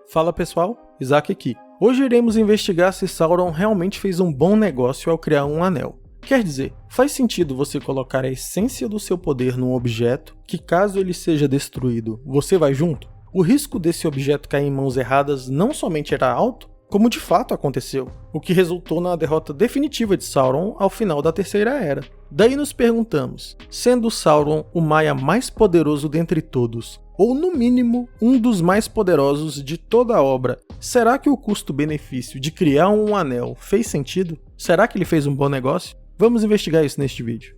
Fala pessoal, Isaac aqui. Hoje iremos investigar se Sauron realmente fez um bom negócio ao criar um anel. Quer dizer, faz sentido você colocar a essência do seu poder num objeto que, caso ele seja destruído, você vai junto? O risco desse objeto cair em mãos erradas não somente era alto, como de fato aconteceu, o que resultou na derrota definitiva de Sauron ao final da Terceira Era. Daí nos perguntamos, sendo Sauron o Maia mais poderoso dentre todos, ou no mínimo um dos mais poderosos de toda a obra, será que o custo-benefício de criar um anel fez sentido? Será que ele fez um bom negócio? Vamos investigar isso neste vídeo.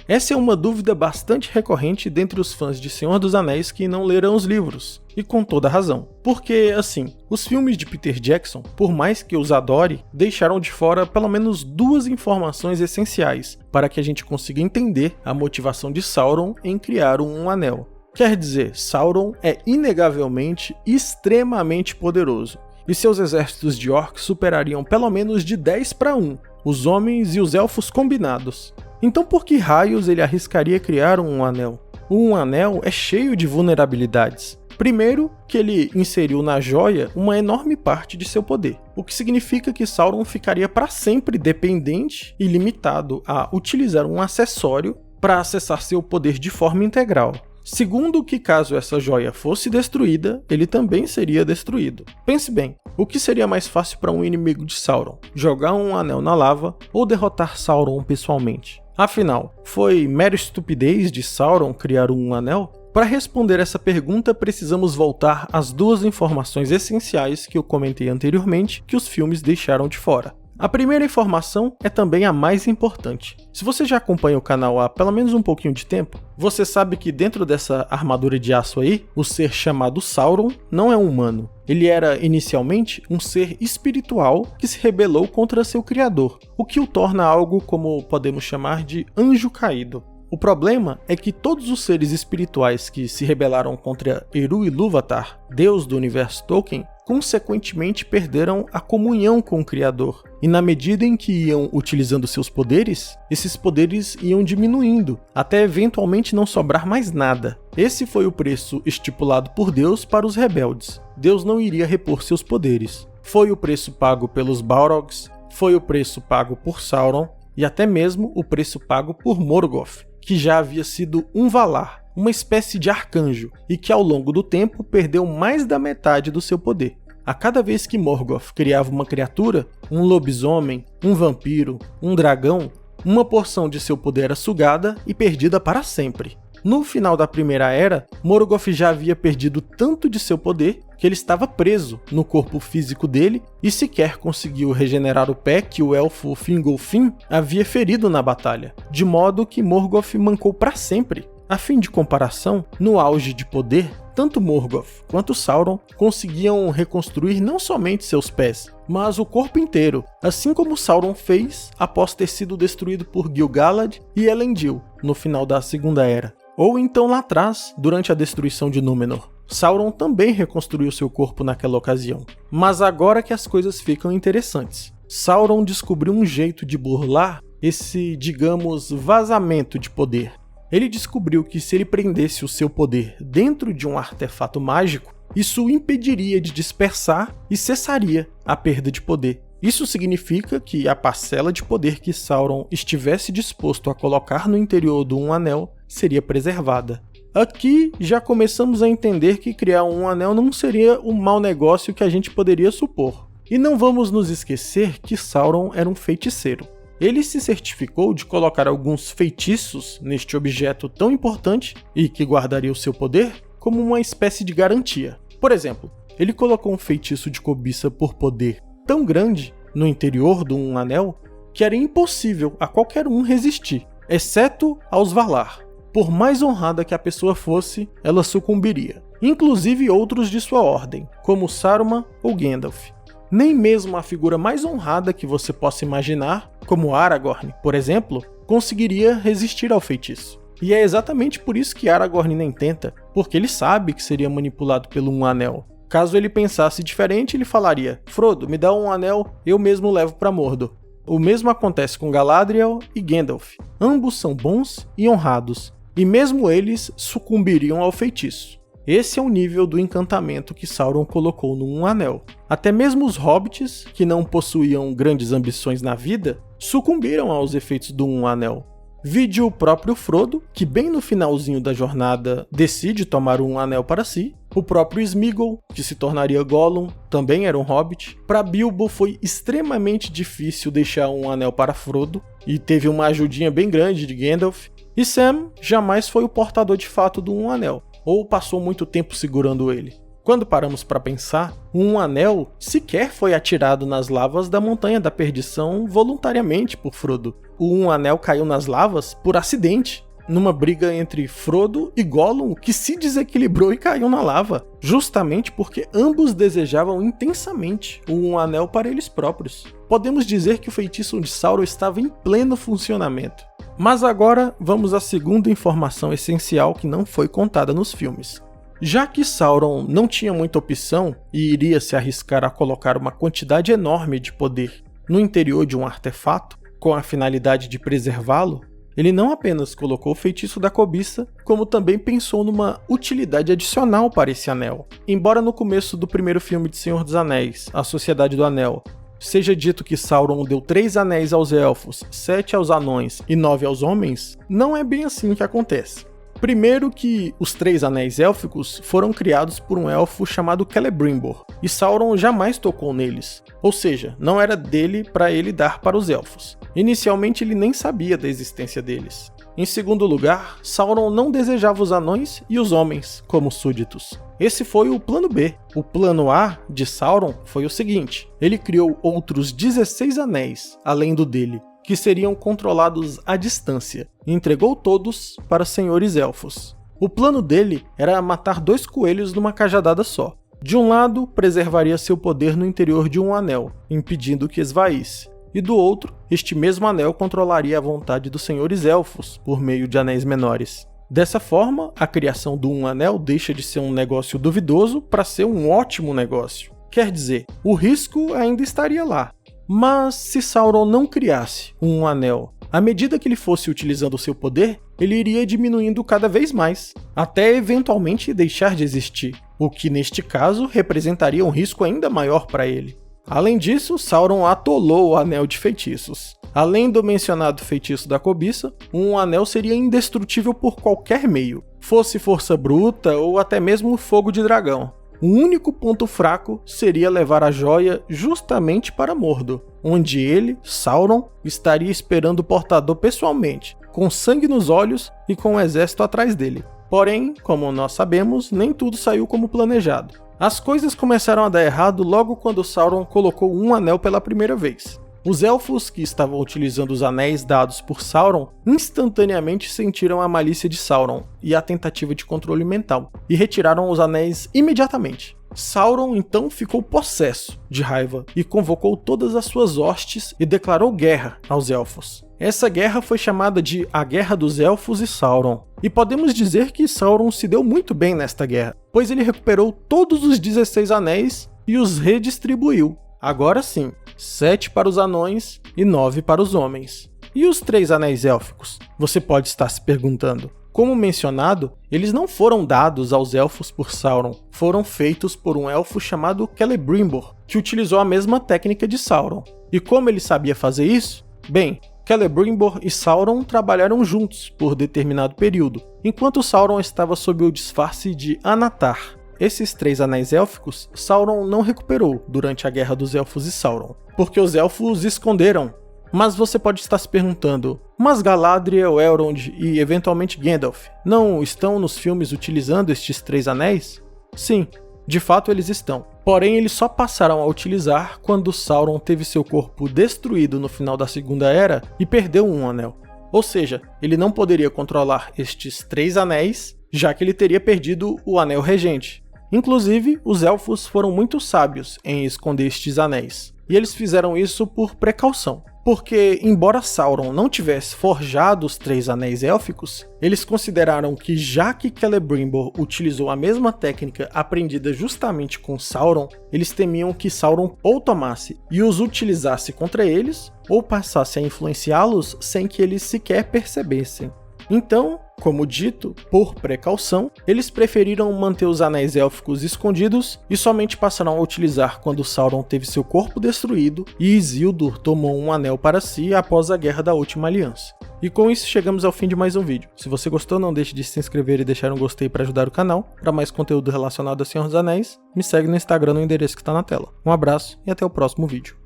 Essa é uma dúvida bastante recorrente dentre os fãs de Senhor dos Anéis que não leram os livros, e com toda razão. Porque, assim, os filmes de Peter Jackson, por mais que os adore, deixaram de fora pelo menos duas informações essenciais para que a gente consiga entender a motivação de Sauron em criar um anel. Quer dizer, Sauron é inegavelmente extremamente poderoso, e seus exércitos de orcs superariam pelo menos de 10 para 1, os homens e os elfos combinados. Então por que raios ele arriscaria criar um anel? Um anel é cheio de vulnerabilidades. Primeiro, que ele inseriu na joia uma enorme parte de seu poder, o que significa que Sauron ficaria para sempre dependente e limitado a utilizar um acessório para acessar seu poder de forma integral. Segundo, que caso essa joia fosse destruída, ele também seria destruído. Pense bem, o que seria mais fácil para um inimigo de Sauron? Jogar um anel na lava ou derrotar Sauron pessoalmente? Afinal, foi mera estupidez de Sauron criar um anel? Para responder essa pergunta, precisamos voltar às duas informações essenciais que eu comentei anteriormente que os filmes deixaram de fora. A primeira informação é também a mais importante. Se você já acompanha o canal há pelo menos um pouquinho de tempo, você sabe que dentro dessa armadura de aço aí, o ser chamado Sauron não é um humano. Ele era inicialmente um ser espiritual que se rebelou contra seu criador, o que o torna algo como podemos chamar de anjo caído. O problema é que todos os seres espirituais que se rebelaram contra Eru Ilúvatar, deus do universo Tolkien, consequentemente perderam a comunhão com o Criador, e na medida em que iam utilizando seus poderes, esses poderes iam diminuindo, até eventualmente não sobrar mais nada. Esse foi o preço estipulado por Deus para os rebeldes. Deus não iria repor seus poderes. Foi o preço pago pelos Balrogs, foi o preço pago por Sauron, e até mesmo o preço pago por Morgoth, que já havia sido um Valar, uma espécie de arcanjo, e que ao longo do tempo perdeu mais da metade do seu poder. A cada vez que Morgoth criava uma criatura, um lobisomem, um vampiro, um dragão, uma porção de seu poder era sugada e perdida para sempre. No final da Primeira Era, Morgoth já havia perdido tanto de seu poder que ele estava preso no corpo físico dele e sequer conseguiu regenerar o pé que o elfo Fingolfin havia ferido na batalha, de modo que Morgoth mancou para sempre. A fim de comparação, no auge de poder, tanto Morgoth quanto Sauron conseguiam reconstruir não somente seus pés, mas o corpo inteiro, assim como Sauron fez após ter sido destruído por Gil-galad e Elendil no final da Segunda Era. Ou então lá atrás, durante a destruição de Númenor. Sauron também reconstruiu seu corpo naquela ocasião. Mas agora que as coisas ficam interessantes. Sauron descobriu um jeito de burlar esse, digamos, vazamento de poder. Ele descobriu que se ele prendesse o seu poder dentro de um artefato mágico, isso o impediria de dispersar e cessaria a perda de poder. Isso significa que a parcela de poder que Sauron estivesse disposto a colocar no interior de um anel seria preservada. Aqui já começamos a entender que criar um anel não seria um mau negócio que a gente poderia supor. E não vamos nos esquecer que Sauron era um feiticeiro. Ele se certificou de colocar alguns feitiços neste objeto tão importante e que guardaria o seu poder como uma espécie de garantia. Por exemplo, ele colocou um feitiço de cobiça por poder tão grande no interior de um anel que era impossível a qualquer um resistir, exceto aos Valar. Por mais honrada que a pessoa fosse, ela sucumbiria, inclusive outros de sua ordem, como Saruman ou Gandalf. Nem mesmo a figura mais honrada que você possa imaginar, como Aragorn, por exemplo, conseguiria resistir ao feitiço. E é exatamente por isso que Aragorn nem tenta, porque ele sabe que seria manipulado pelo um anel. Caso ele pensasse diferente, ele falaria: Frodo, me dá um anel, eu mesmo levo para Mordor. O mesmo acontece com Galadriel e Gandalf. Ambos são bons e honrados, e mesmo eles sucumbiriam ao feitiço. Esse é o nível do encantamento que Sauron colocou no Um Anel. Até mesmo os hobbits, que não possuíam grandes ambições na vida, sucumbiram aos efeitos do Um Anel. Vide o próprio Frodo, que bem no finalzinho da jornada decide tomar um anel para si. O próprio Sméagol, que se tornaria Gollum, também era um hobbit. Para Bilbo foi extremamente difícil deixar um anel para Frodo, e teve uma ajudinha bem grande de Gandalf. E Sam jamais foi o portador de fato do Um Anel, ou passou muito tempo segurando ele. Quando paramos para pensar, Um Anel sequer foi atirado nas lavas da Montanha da Perdição voluntariamente por Frodo. O Um Anel caiu nas lavas por acidente, numa briga entre Frodo e Gollum, que se desequilibrou e caiu na lava, justamente porque ambos desejavam intensamente o Um Anel para eles próprios. Podemos dizer que o feitiço de Sauron estava em pleno funcionamento. Mas agora vamos à segunda informação essencial que não foi contada nos filmes. Já que Sauron não tinha muita opção e iria se arriscar a colocar uma quantidade enorme de poder no interior de um artefato, com a finalidade de preservá-lo, ele não apenas colocou o feitiço da cobiça, como também pensou numa utilidade adicional para esse anel. Embora no começo do primeiro filme de Senhor dos Anéis, A Sociedade do Anel, seja dito que Sauron deu 3 anéis aos elfos, 7 aos anões e 9 aos homens, não é bem assim que acontece. Primeiro que os 3 anéis élficos foram criados por um elfo chamado Celebrimbor, e Sauron jamais tocou neles, ou seja, não era dele para ele dar para os elfos. Inicialmente ele nem sabia da existência deles. Em segundo lugar, Sauron não desejava os anões e os homens como súditos. Esse foi o plano B. O plano A de Sauron foi o seguinte: ele criou outros 16 anéis, além do dele, que seriam controlados à distância, e entregou todos para senhores elfos. O plano dele era matar 2 coelhos numa cajadada só. De um lado, preservaria seu poder no interior de um anel, impedindo que esvaísse, e do outro, este mesmo anel controlaria a vontade dos senhores elfos, por meio de anéis menores. Dessa forma, a criação do Um Anel deixa de ser um negócio duvidoso para ser um ótimo negócio. Quer dizer, o risco ainda estaria lá. Mas se Sauron não criasse um anel, à medida que ele fosse utilizando seu poder, ele iria diminuindo cada vez mais, até eventualmente deixar de existir, o que neste caso representaria um risco ainda maior para ele. Além disso, Sauron atolou o Anel de Feitiços. Além do mencionado feitiço da cobiça, um anel seria indestrutível por qualquer meio, fosse força bruta ou até mesmo fogo de dragão. O único ponto fraco seria levar a joia justamente para Mordor, onde ele, Sauron, estaria esperando o portador pessoalmente, com sangue nos olhos e com um exército atrás dele. Porém, como nós sabemos, nem tudo saiu como planejado. As coisas começaram a dar errado logo quando Sauron colocou um anel pela primeira vez. Os elfos que estavam utilizando os anéis dados por Sauron instantaneamente sentiram a malícia de Sauron e a tentativa de controle mental, e retiraram os anéis imediatamente. Sauron então ficou possesso de raiva e convocou todas as suas hostes e declarou guerra aos elfos. Essa guerra foi chamada de a Guerra dos Elfos e Sauron, e podemos dizer que Sauron se deu muito bem nesta guerra, pois ele recuperou todos os 16 anéis e os redistribuiu. Agora sim, 7 para os anões e 9 para os homens. E os 3 anéis élficos? Você pode estar se perguntando. Como mencionado, eles não foram dados aos elfos por Sauron, foram feitos por um elfo chamado Celebrimbor, que utilizou a mesma técnica de Sauron. E como ele sabia fazer isso? Bem, Celebrimbor e Sauron trabalharam juntos por determinado período, enquanto Sauron estava sob o disfarce de Anatar. Esses 3 anéis élficos, Sauron não recuperou durante a Guerra dos Elfos e Sauron, porque os elfos esconderam. Mas você pode estar se perguntando, mas Galadriel, Elrond e eventualmente Gandalf não estão nos filmes utilizando estes 3 anéis? Sim, de fato eles estão. Porém, eles só passaram a utilizar quando Sauron teve seu corpo destruído no final da Segunda Era e perdeu um anel. Ou seja, ele não poderia controlar estes 3 anéis, já que ele teria perdido o Anel Regente. Inclusive, os elfos foram muito sábios em esconder estes anéis, e eles fizeram isso por precaução. Porque, embora Sauron não tivesse forjado os 3 anéis élficos, eles consideraram que já que Celebrimbor utilizou a mesma técnica aprendida justamente com Sauron, eles temiam que Sauron ou tomasse e os utilizasse contra eles, ou passasse a influenciá-los sem que eles sequer percebessem. Então, como dito, por precaução, eles preferiram manter os anéis élficos escondidos e somente passaram a utilizar quando Sauron teve seu corpo destruído e Isildur tomou um anel para si após a Guerra da Última Aliança. E com isso chegamos ao fim de mais um vídeo. Se você gostou, não deixe de se inscrever e deixar um gostei para ajudar o canal. Para mais conteúdo relacionado a Senhor dos Anéis, me segue no Instagram no endereço que está na tela. Um abraço e até o próximo vídeo.